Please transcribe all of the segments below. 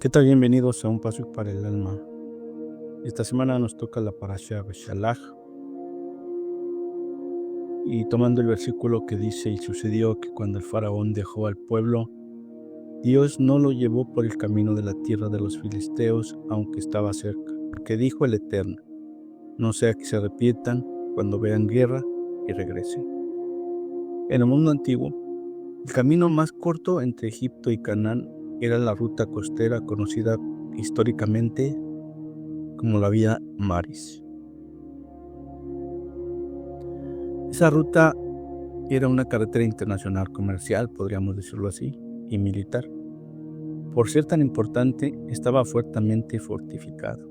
¿Qué tal? Bienvenidos a Un Paso para el Alma. Esta semana nos toca la Parashá Beshalach y tomando el versículo que dice: y sucedió que cuando el faraón dejó al pueblo, Dios no lo llevó por el camino de la tierra de los filisteos, aunque estaba cerca, porque dijo el Eterno: no sea que se arrepientan cuando vean guerra y regresen. En el mundo antiguo, el camino más corto entre Egipto y Canaán era la ruta costera conocida históricamente como la Vía Maris. Esa ruta era una carretera internacional comercial, podríamos decirlo así, y militar. Por ser tan importante, estaba fuertemente fortificado.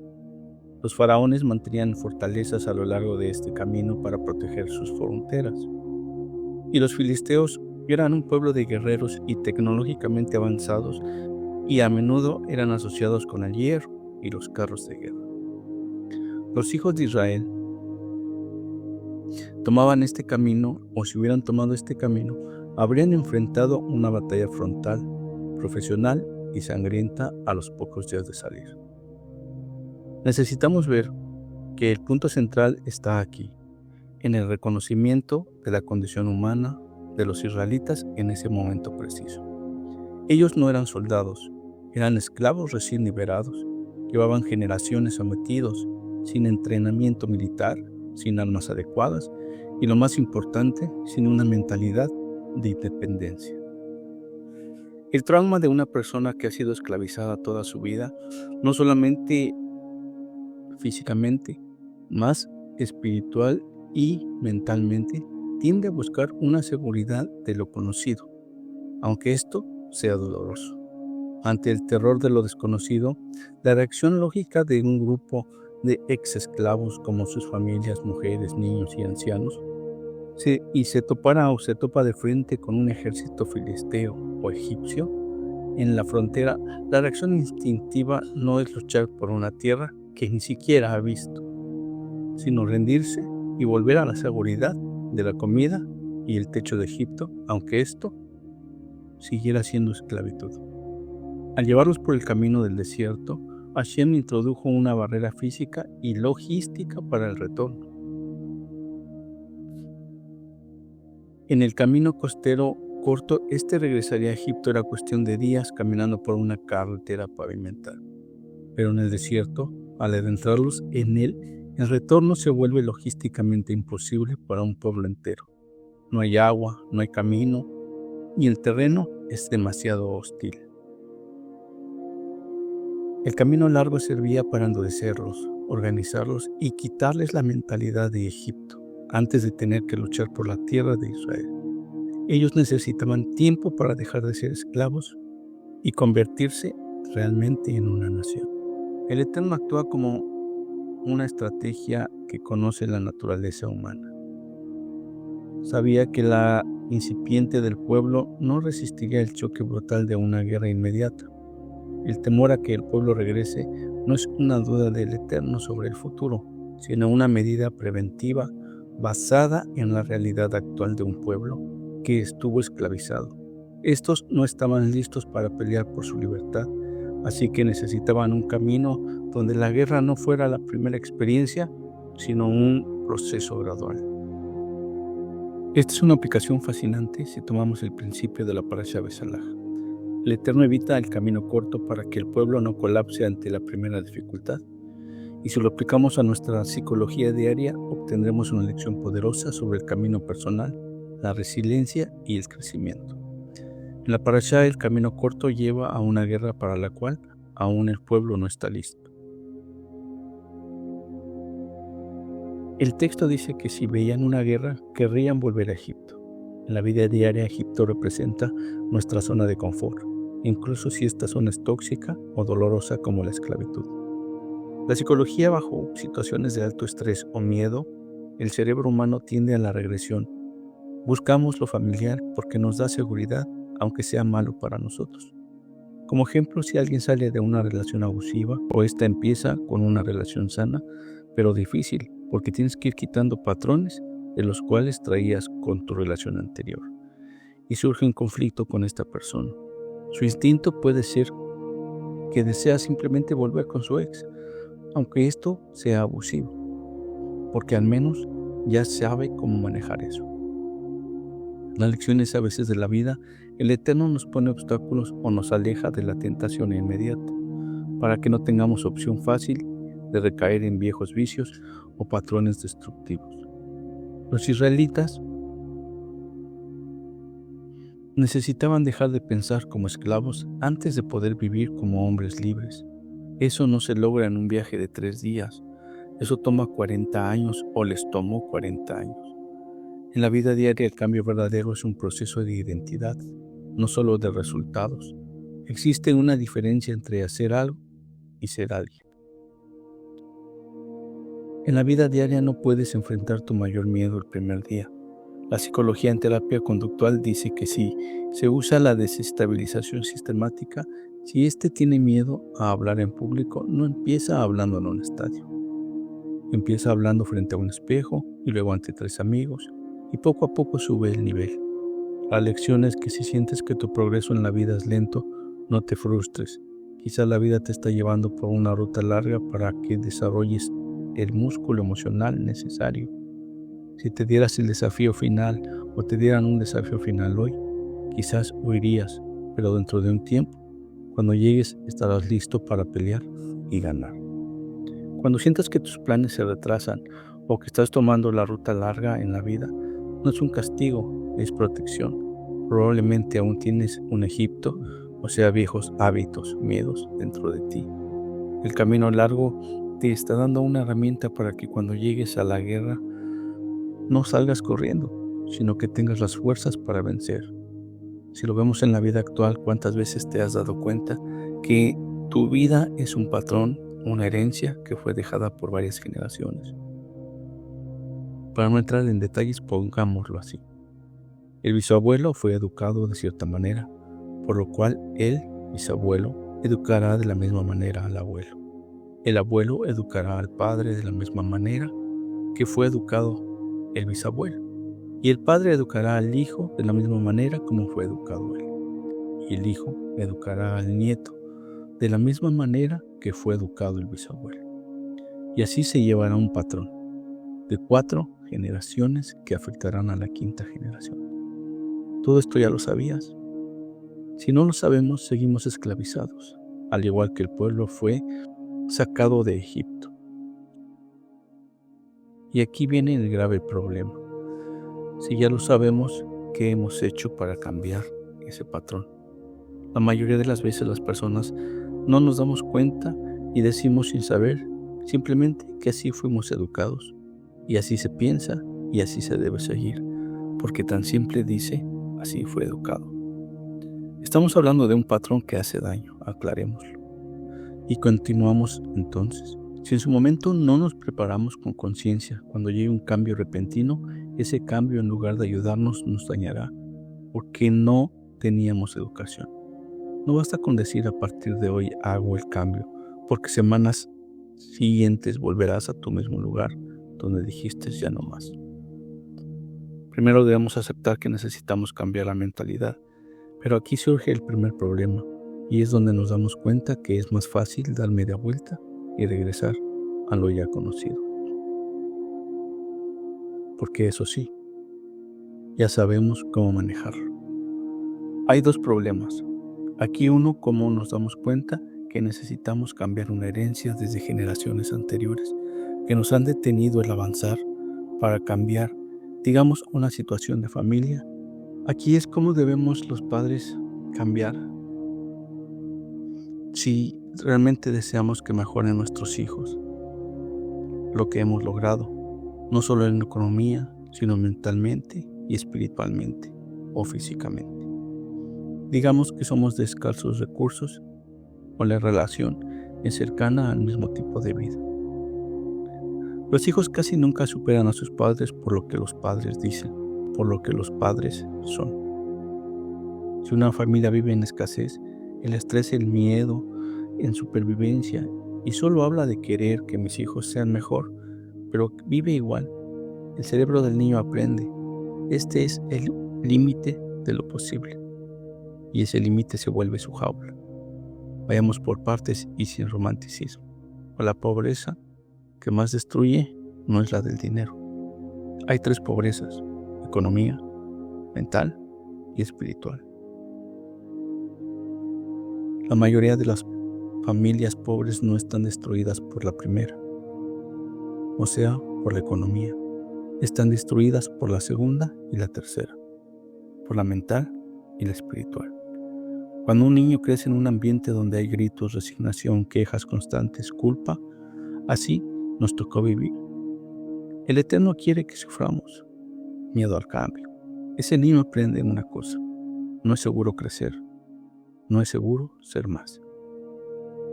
Los faraones mantenían fortalezas a lo largo de este camino para proteger sus fronteras. Y los filisteos eran un pueblo de guerreros y tecnológicamente avanzados, y a menudo eran asociados con el hierro y los carros de guerra. Los hijos de Israel tomaban este camino, o si hubieran tomado este camino, habrían enfrentado una batalla frontal, profesional y sangrienta a los pocos días de salir. Necesitamos ver que el punto central está aquí, en el reconocimiento de la condición humana de los israelitas en ese momento preciso. Ellos no eran soldados, eran esclavos recién liberados, llevaban generaciones sometidos, sin entrenamiento militar, sin armas adecuadas y, lo más importante, sin una mentalidad de independencia. El trauma de una persona que ha sido esclavizada toda su vida, no solamente físicamente, más espiritual y mentalmente, tiende a buscar una seguridad de lo conocido, aunque esto sea doloroso. Ante el terror de lo desconocido, la reacción lógica de un grupo de ex esclavos, como sus familias, mujeres, niños y ancianos, se topa de frente con un ejército filisteo o egipcio en la frontera, la reacción instintiva no es luchar por una tierra que ni siquiera ha visto, sino rendirse y volver a la seguridad de la comida y el techo de Egipto, aunque esto siguiera siendo esclavitud. Al llevarlos por el camino del desierto, Hashem introdujo una barrera física y logística para el retorno. En el camino costero corto, regresaría a Egipto era cuestión de días caminando por una carretera pavimentada. Pero en el desierto, al adentrarlos en él, el retorno se vuelve logísticamente imposible para un pueblo entero. No hay agua, no hay camino, y el terreno es demasiado hostil. El camino largo servía para endurecerlos, organizarlos y quitarles la mentalidad de Egipto, antes de tener que luchar por la tierra de Israel. Ellos necesitaban tiempo para dejar de ser esclavos y convertirse realmente en una nación. El Eterno actúa como una estrategia que conoce la naturaleza humana. Sabía que la incipiente del pueblo no resistiría el choque brutal de una guerra inmediata. El temor a que el pueblo regrese no es una duda del Eterno sobre el futuro, sino una medida preventiva basada en la realidad actual de un pueblo que estuvo esclavizado. Estos no estaban listos para pelear por su libertad, así que necesitaban un camino donde la guerra no fuera la primera experiencia, sino un proceso gradual. Esta es una aplicación fascinante si tomamos el principio de la Parashá Beshalach. El Eterno evita el camino corto para que el pueblo no colapse ante la primera dificultad. Y si lo aplicamos a nuestra psicología diaria, obtendremos una lección poderosa sobre el camino personal, la resiliencia y el crecimiento. En la Parashá, el camino corto lleva a una guerra para la cual aún el pueblo no está listo. El texto dice que si veían una guerra, querrían volver a Egipto. En la vida diaria, Egipto representa nuestra zona de confort, incluso si esta zona es tóxica o dolorosa como la esclavitud. La psicología, bajo situaciones de alto estrés o miedo, el cerebro humano tiende a la regresión. Buscamos lo familiar porque nos da seguridad, aunque sea malo para nosotros. Como ejemplo, si alguien sale de una relación abusiva o esta empieza con una relación sana, pero difícil, porque tienes que ir quitando patrones de los cuales traías con tu relación anterior. Y surge un conflicto con esta persona. Su instinto puede ser que desea simplemente volver con su ex, aunque esto sea abusivo, porque al menos ya sabe cómo manejar eso. Las lecciones a veces de la vida, el Eterno nos pone obstáculos o nos aleja de la tentación inmediata, para que no tengamos opción fácil de recaer en viejos vicios o patrones destructivos. Los israelitas necesitaban dejar de pensar como esclavos antes de poder vivir como hombres libres. Eso no se logra en un viaje de 3 días. Eso toma 40 años o les tomó 40 años. En la vida diaria el cambio verdadero es un proceso de identidad, no solo de resultados. Existe una diferencia entre hacer algo y ser alguien. En la vida diaria no puedes enfrentar tu mayor miedo el primer día. La psicología en terapia conductual dice que si se usa la desestabilización sistemática, si éste tiene miedo a hablar en público, no empieza hablando en un estadio. Empieza hablando frente a un espejo y luego ante 3 amigos y poco a poco sube el nivel. La lección es que si sientes que tu progreso en la vida es lento, no te frustres. Quizá la vida te está llevando por una ruta larga para que desarrolles el músculo emocional necesario. Si te dieras el desafío final o te dieran un desafío final hoy, quizás huirías, pero dentro de un tiempo, cuando llegues, estarás listo para pelear y ganar. Cuando sientas que tus planes se retrasan o que estás tomando la ruta larga en la vida, no es un castigo, es protección. Probablemente aún tienes un Egipto, o sea, viejos hábitos, miedos dentro de ti. El camino largo te está dando una herramienta para que cuando llegues a la guerra no salgas corriendo, sino que tengas las fuerzas para vencer. Si lo vemos en la vida actual, ¿cuántas veces te has dado cuenta que tu vida es un patrón, una herencia que fue dejada por varias generaciones? Para no entrar en detalles, pongámoslo así. El bisabuelo fue educado de cierta manera, por lo cual el bisabuelo educará de la misma manera al abuelo. El abuelo educará al padre de la misma manera que fue educado el bisabuelo. Y el padre educará al hijo de la misma manera como fue educado él. Y el hijo educará al nieto de la misma manera que fue educado el bisabuelo. Y así se llevará un patrón de 4 generaciones que afectarán a la 5ª generación. ¿Todo esto ya lo sabías? Si no lo sabemos, seguimos esclavizados, al igual que el pueblo fue sacado de Egipto. Y aquí viene el grave problema. Si ya lo sabemos, ¿qué hemos hecho para cambiar ese patrón? La mayoría de las veces las personas no nos damos cuenta y decimos sin saber simplemente que así fuimos educados y así se piensa y así se debe seguir, porque tan simple dice, así fue educado. Estamos hablando de un patrón que hace daño, aclarémoslo. Y continuamos entonces. Si en su momento no nos preparamos con conciencia, cuando llegue un cambio repentino, ese cambio en lugar de ayudarnos nos dañará, porque no teníamos educación. No basta con decir a partir de hoy hago el cambio, porque semanas siguientes volverás a tu mismo lugar donde dijiste ya no más. Primero debemos aceptar que necesitamos cambiar la mentalidad, pero aquí surge el primer problema, y es donde nos damos cuenta que es más fácil dar media vuelta y regresar a lo ya conocido. Porque eso sí, ya sabemos cómo manejarlo. Hay 2 problemas. Aquí uno, cómo nos damos cuenta que necesitamos cambiar una herencia desde generaciones anteriores que nos han detenido el avanzar para cambiar, digamos, una situación de familia. Aquí es cómo debemos los padres cambiar si realmente deseamos que mejoren nuestros hijos lo que hemos logrado, no solo en economía, sino mentalmente y espiritualmente o físicamente. Digamos que somos de escasos recursos o la relación es cercana al mismo tipo de vida. Los hijos casi nunca superan a sus padres por lo que los padres dicen, por lo que los padres son. Si una familia vive en escasez, el estrés, el miedo, en supervivencia, y solo habla de querer que mis hijos sean mejor, pero vive igual. El cerebro del niño aprende. Este es el límite de lo posible, y ese límite se vuelve su jaula. Vayamos por partes y sin romanticismo. La pobreza que más destruye no es la del dinero. Hay 3 pobrezas: economía, mental y espiritual. La mayoría de las familias pobres no están destruidas por la primera, o sea, por la economía. Están destruidas por la segunda y la tercera, por la mental y la espiritual. Cuando un niño crece en un ambiente donde hay gritos, resignación, quejas constantes, culpa, así nos tocó vivir. El Eterno quiere que suframos miedo al cambio. Ese niño aprende una cosa: no es seguro crecer, no es seguro ser más.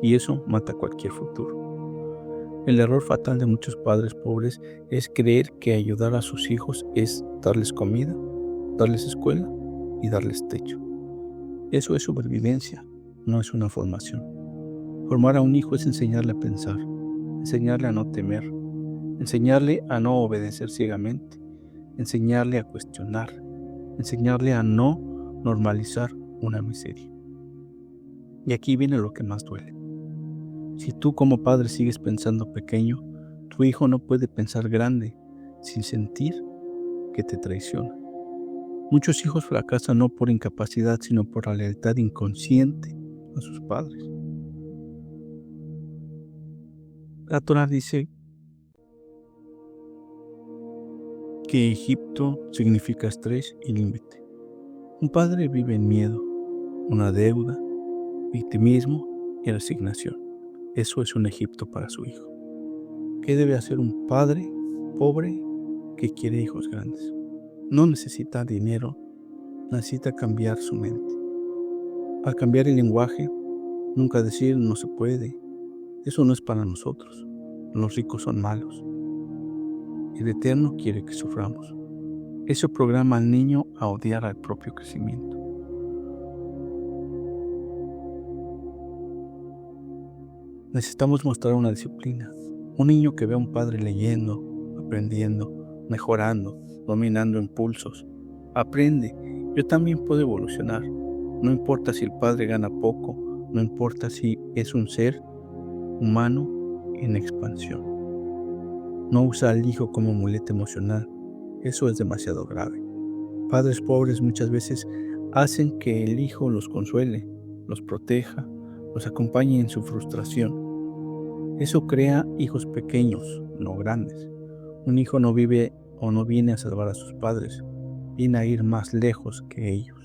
Y eso mata cualquier futuro. El error fatal de muchos padres pobres es creer que ayudar a sus hijos es darles comida, darles escuela y darles techo. Eso es supervivencia, no es una formación. Formar a un hijo es enseñarle a pensar, enseñarle a no temer, enseñarle a no obedecer ciegamente, enseñarle a cuestionar, enseñarle a no normalizar una miseria. Y aquí viene lo que más duele. Si tú como padre sigues pensando pequeño, tu hijo no puede pensar grande sin sentir que te traiciona. Muchos hijos fracasan no por incapacidad, sino por la lealtad inconsciente a sus padres. La Torá dice que Egipto significa estrés y límite. Un padre vive en miedo, una deuda, victimismo y resignación. Eso es un Egipto para su hijo. ¿Qué debe hacer un padre pobre que quiere hijos grandes? No necesita dinero, necesita cambiar su mente. Al cambiar el lenguaje, nunca decir no se puede. Eso no es para nosotros. Los ricos son malos. El Eterno quiere que suframos. Eso programa al niño a odiar al propio crecimiento. Necesitamos mostrar una disciplina. Un niño que ve a un padre leyendo, aprendiendo, mejorando, dominando impulsos, aprende. Yo también puedo evolucionar. No importa si el padre gana poco, no importa si es un ser humano en expansión. No usa al hijo como muleta emocional. Eso es demasiado grave. Padres pobres muchas veces hacen que el hijo los consuele, los proteja, los acompañe en su frustración. Eso crea hijos pequeños, no grandes. Un hijo no vive o no viene a salvar a sus padres, viene a ir más lejos que ellos.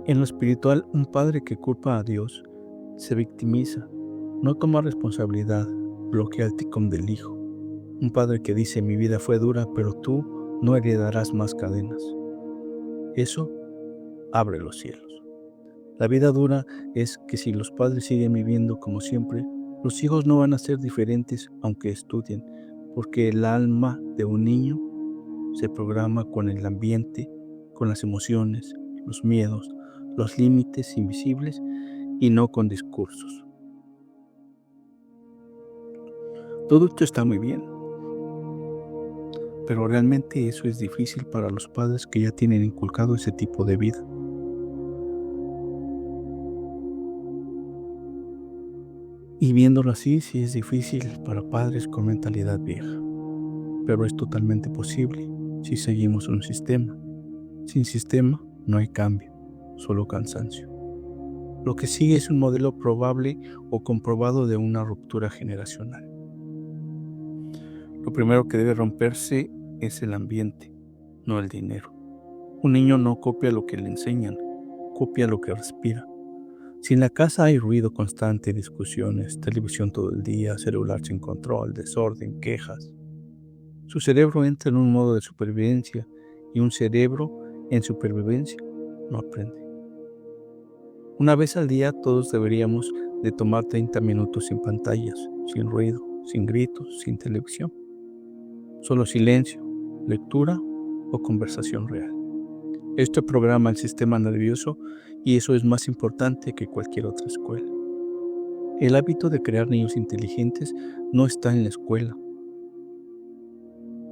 En lo espiritual, un padre que culpa a Dios se victimiza, no toma responsabilidad, bloquea el ticón del hijo. Un padre que dice: mi vida fue dura, pero tú no heredarás más cadenas. Eso abre los cielos. La vida dura es que si los padres siguen viviendo como siempre, los hijos no van a ser diferentes aunque estudien, porque el alma de un niño se programa con el ambiente, con las emociones, los miedos, los límites invisibles y no con discursos. Todo esto está muy bien, pero realmente eso es difícil para los padres que ya tienen inculcado ese tipo de vida. Y viéndolo así, sí es difícil para padres con mentalidad vieja, pero es totalmente posible si seguimos un sistema. Sin sistema no hay cambio, solo cansancio. Lo que sigue es un modelo probable o comprobado de una ruptura generacional. Lo primero que debe romperse es el ambiente, no el dinero. Un niño no copia lo que le enseñan, copia lo que respira. Si en la casa hay ruido constante, discusiones, televisión todo el día, celular sin control, desorden, quejas, su cerebro entra en un modo de supervivencia y un cerebro en supervivencia no aprende. Una vez al día todos deberíamos de tomar 30 minutos sin pantallas, sin ruido, sin gritos, sin televisión. Solo silencio, lectura o conversación real. Esto programa el sistema nervioso y eso es más importante que cualquier otra escuela. El hábito de crear niños inteligentes no está en la escuela.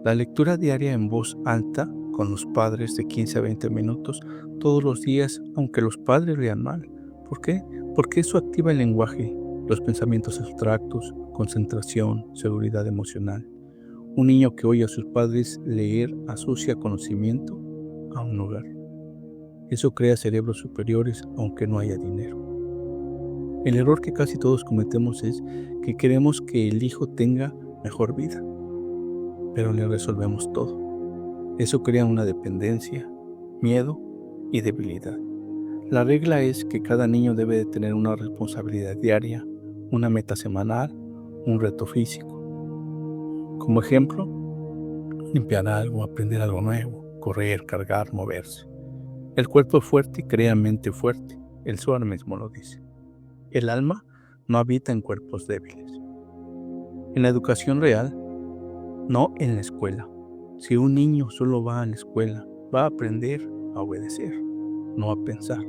La lectura diaria en voz alta con los padres de 15 a 20 minutos todos los días, aunque los padres lean mal. ¿Por qué? Porque eso activa el lenguaje, los pensamientos abstractos, concentración, seguridad emocional. Un niño que oye a sus padres leer asocia conocimiento a un hogar. Eso crea cerebros superiores aunque no haya dinero. El error que casi todos cometemos es que queremos que el hijo tenga mejor vida, pero le resolvemos todo. Eso crea una dependencia, miedo y debilidad. La regla es que cada niño debe de tener una responsabilidad diaria, una meta semanal, un reto físico. Como ejemplo, limpiar algo, aprender algo nuevo, correr, cargar, moverse. El cuerpo fuerte crea mente fuerte, el Zohar mismo lo dice. El alma no habita en cuerpos débiles. En la educación real, no en la escuela. Si un niño solo va a la escuela, va a aprender a obedecer, no a pensar.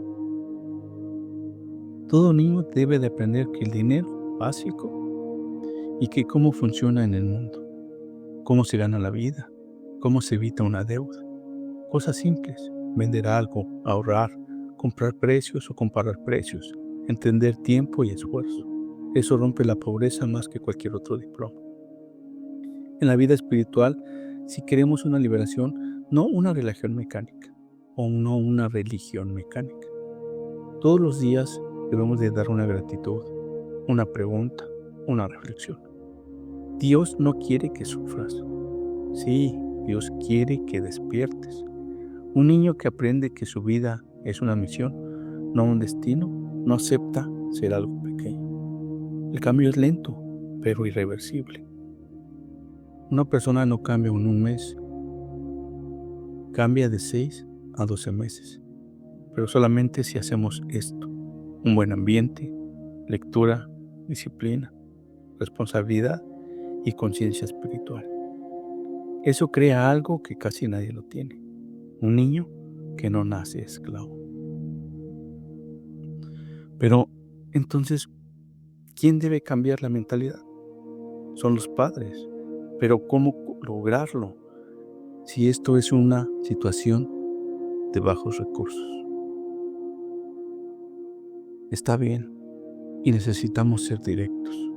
Todo niño debe de aprender que el dinero básico y que cómo funciona en el mundo, cómo se gana la vida, cómo se evita una deuda. Cosas simples, vender algo, ahorrar, comprar precios o comparar precios, entender tiempo y esfuerzo. Eso rompe la pobreza más que cualquier otro diploma. En la vida espiritual, si queremos una liberación, no una religión mecánica, o no una religión mecánica. Todos los días debemos de dar una gratitud, una pregunta, una reflexión. Dios no quiere que sufras. Sí, Dios quiere que despiertes. Un niño que aprende que su vida es una misión, no un destino, no acepta ser algo pequeño. El cambio es lento, pero irreversible. Una persona no cambia en un mes, cambia de 6 a 12 meses, pero solamente si hacemos esto: un buen ambiente, lectura, disciplina, responsabilidad y conciencia espiritual. Eso crea algo que casi nadie lo tiene: un niño que no nace esclavo. Pero entonces, ¿quién debe cambiar la mentalidad? Son los padres. Pero ¿cómo lograrlo si esto es una situación de bajos recursos? Está bien, y necesitamos ser directos.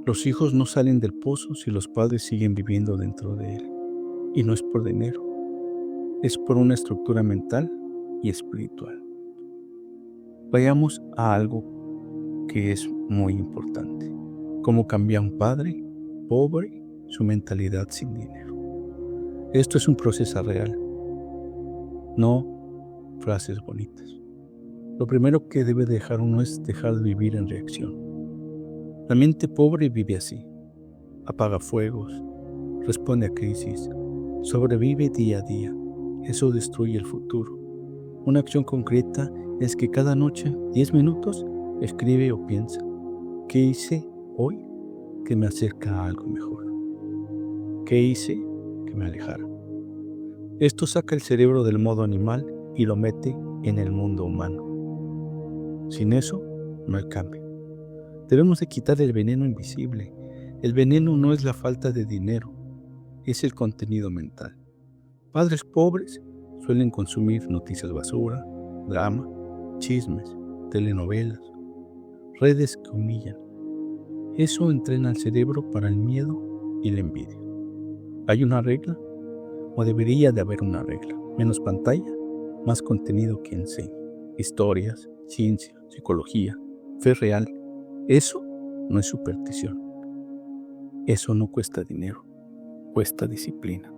Los hijos no salen del pozo si los padres siguen viviendo dentro de él. Y no es por dinero, es por una estructura mental y espiritual. Vayamos a algo que es muy importante: cómo cambia un padre pobre su mentalidad sin dinero. Esto es un proceso real, no frases bonitas. Lo primero que debe dejar uno es dejar de vivir en reacción. La mente pobre vive así: apaga fuegos, responde a crisis, sobrevive día a día. Eso destruye el futuro. Una acción concreta es que cada noche, 10 minutos, escribe o piensa: ¿qué hice hoy que me acerca a algo mejor? ¿Qué hice que me alejara? Esto saca el cerebro del modo animal y lo mete en el mundo humano. Sin eso, no hay cambio. Debemos de quitar el veneno invisible. El veneno no es la falta de dinero, es el contenido mental. Padres pobres suelen consumir noticias basura, drama, chismes, telenovelas, redes que humillan. Eso entrena al cerebro para el miedo y la envidia. ¿Hay una regla? ¿O debería de haber una regla? Menos pantalla, más contenido que enseñe. Historias, ciencia, psicología, fe real. Eso no es superstición. Eso no cuesta dinero, cuesta disciplina.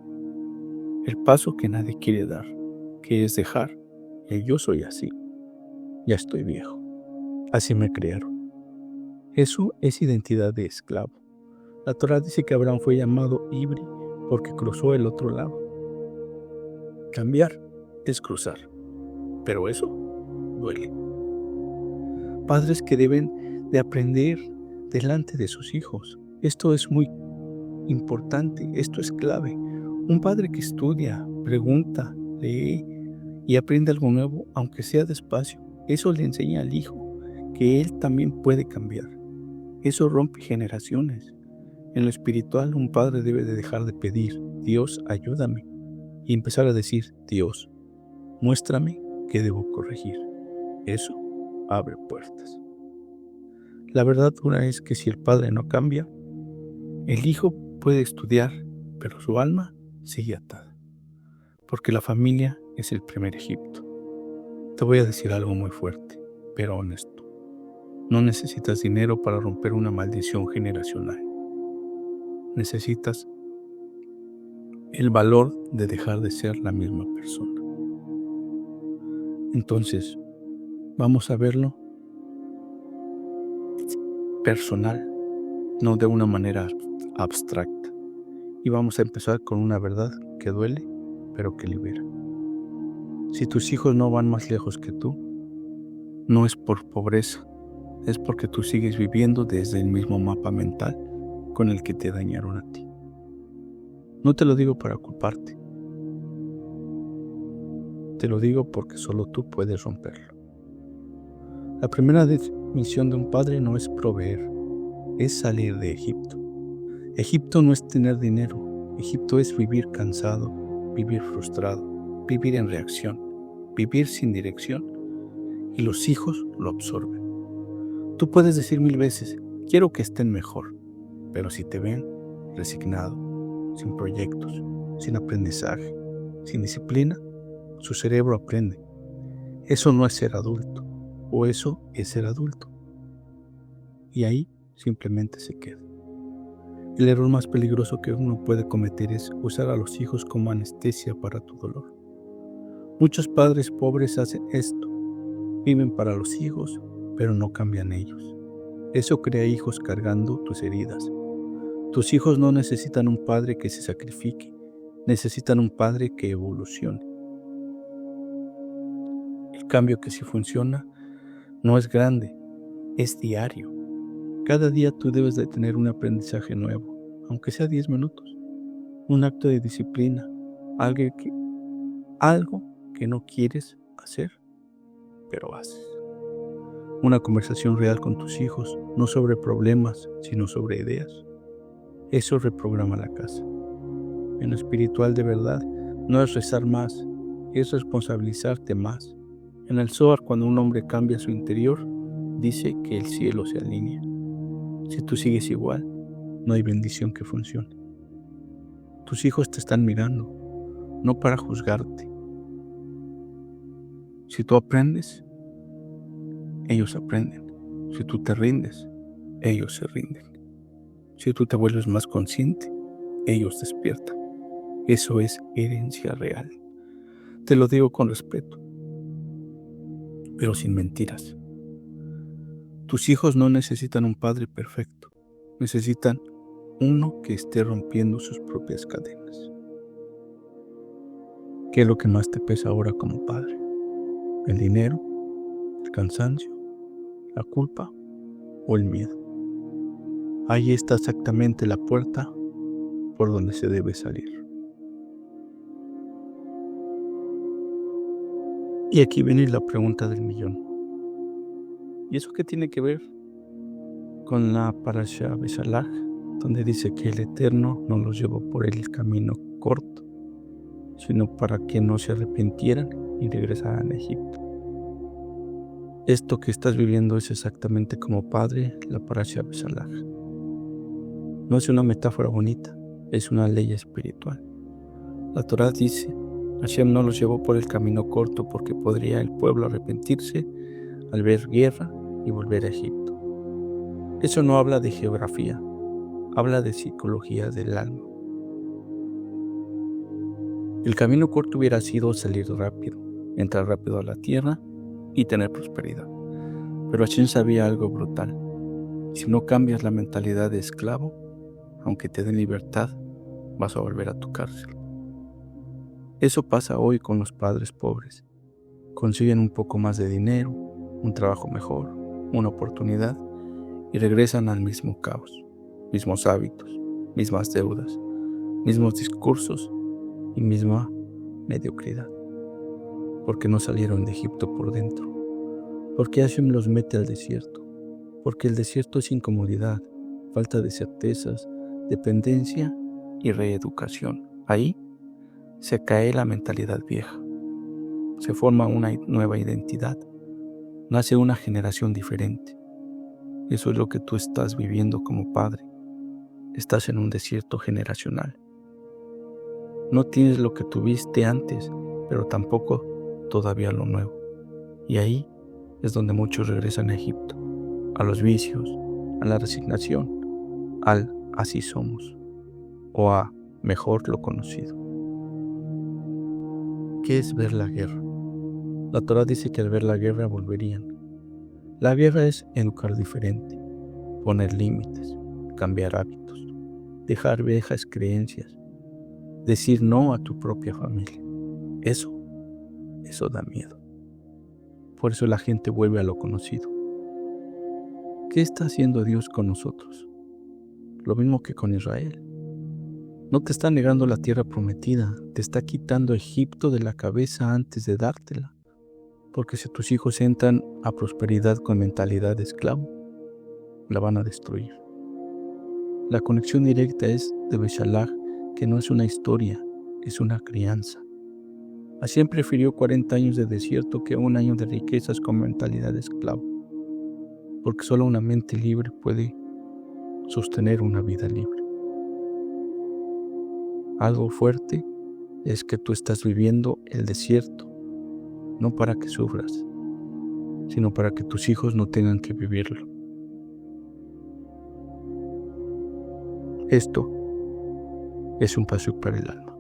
El paso que nadie quiere dar, que es dejar el yo soy así. Ya estoy viejo. Así me criaron. Eso es identidad de esclavo. La Torá dice que Abraham fue llamado Ibri porque cruzó el otro lado. Cambiar es cruzar, pero eso duele. Padres que deben de aprender delante de sus hijos. Esto es muy importante, esto es clave. Un padre que estudia, pregunta, lee y aprende algo nuevo, aunque sea despacio, eso le enseña al hijo que él también puede cambiar. Eso rompe generaciones. En lo espiritual, un padre debe de dejar de pedir, Dios, ayúdame, y empezar a decir, Dios, muéstrame qué debo corregir. Eso abre puertas. La verdad dura es que si el padre no cambia, el hijo puede estudiar, pero su alma sigue atada, porque la familia es el primer Egipto. Te voy a decir algo muy fuerte, pero honesto. No necesitas dinero para romper una maldición generacional. Necesitas el valor de dejar de ser la misma persona. Entonces, vamos a verlo personal, no de una manera abstracta. Y vamos a empezar con una verdad que duele, pero que libera. Si tus hijos no van más lejos que tú, no es por pobreza, es porque tú sigues viviendo desde el mismo mapa mental con el que te dañaron a ti. No te lo digo para culparte, te lo digo porque solo tú puedes romperlo. La primera misión de un padre no es proveer, es salir de Egipto. Egipto no es tener dinero, Egipto es vivir cansado, vivir frustrado, vivir en reacción, vivir sin dirección, y los hijos lo absorben. Tú puedes decir 1000 veces, quiero que estén mejor, pero si te ven resignado, sin proyectos, sin aprendizaje, sin disciplina, su cerebro aprende. Eso no es ser adulto, o eso es ser adulto. Y ahí simplemente se queda. El error más peligroso que uno puede cometer es usar a los hijos como anestesia para tu dolor. Muchos padres pobres hacen esto. Viven para los hijos, pero no cambian ellos. Eso crea hijos cargando tus heridas. Tus hijos no necesitan un padre que se sacrifique, necesitan un padre que evolucione. El cambio que sí funciona no es grande, es diario. Cada día tú debes de tener un aprendizaje nuevo, aunque sea 10 minutos. Un acto de disciplina, algo que no quieres hacer, pero haces. Una conversación real con tus hijos, no sobre problemas, sino sobre ideas. Eso reprograma la casa. En lo espiritual de verdad, no es rezar más, es responsabilizarte más. En el Zohar, cuando un hombre cambia su interior, dice que el cielo se alinea. Si tú sigues igual, no hay bendición que funcione. Tus hijos te están mirando, no para juzgarte. Si tú aprendes, ellos aprenden. Si tú te rindes, ellos se rinden. Si tú te vuelves más consciente, ellos despiertan. Eso es herencia real. Te lo digo con respeto, pero sin mentiras. Tus hijos no necesitan un padre perfecto, necesitan uno que esté rompiendo sus propias cadenas. ¿Qué es lo que más te pesa ahora como padre? ¿El dinero? ¿El cansancio? ¿La culpa? ¿O el miedo? Ahí está exactamente la puerta por donde se debe salir. Y aquí viene la pregunta del millón. ¿Y eso qué tiene que ver con la Parashá Beshalach, donde dice que el Eterno no los llevó por el camino corto, sino para que no se arrepintieran y regresaran a Egipto? Esto que estás viviendo es exactamente como padre la Parashá Beshalach. No es una metáfora bonita, es una ley espiritual. La Torá dice, Hashem no los llevó por el camino corto porque podría el pueblo arrepentirse al ver guerra y volver a Egipto. Eso no habla de geografía, habla de psicología del alma. El camino corto hubiera sido salir rápido, entrar rápido a la tierra y tener prosperidad. Pero Hashem sabía algo brutal. Si no cambias la mentalidad de esclavo, aunque te den libertad, vas a volver a tu cárcel. Eso pasa hoy con los padres pobres. Consiguen un poco más de dinero, un trabajo mejor, una oportunidad y regresan al mismo caos, mismos hábitos, mismas deudas, mismos discursos y misma mediocridad. Porque no salieron de Egipto por dentro. Porque Hashem los mete al desierto. Porque el desierto es incomodidad, falta de certezas, dependencia y reeducación. Ahí se cae la mentalidad vieja, se forma una nueva identidad, nace una generación diferente. Eso es lo que tú estás viviendo como padre. Estás en un desierto generacional. No tienes lo que tuviste antes, pero tampoco todavía lo nuevo. Y ahí es donde muchos regresan a Egipto, a los vicios, a la resignación, al así somos, o a mejor lo conocido. ¿Qué es ver la guerra? La Torá dice que al ver la guerra volverían. La guerra es educar diferente, poner límites, cambiar hábitos, dejar viejas creencias, decir no a tu propia familia. Eso da miedo. Por eso la gente vuelve a lo conocido. ¿Qué está haciendo Dios con nosotros? Lo mismo que con Israel. No te está negando la tierra prometida, te está quitando Egipto de la cabeza antes de dártela. Porque si tus hijos entran a prosperidad con mentalidad de esclavo, la van a destruir. La conexión directa es de Beshalach, que no es una historia, es una crianza. Hashem prefirió 40 años de desierto que un año de riquezas con mentalidad de esclavo, porque solo una mente libre puede sostener una vida libre. Algo fuerte es que tú estás viviendo el desierto, no para que sufras, sino para que tus hijos no tengan que vivirlo. Esto es un pasuk para el alma.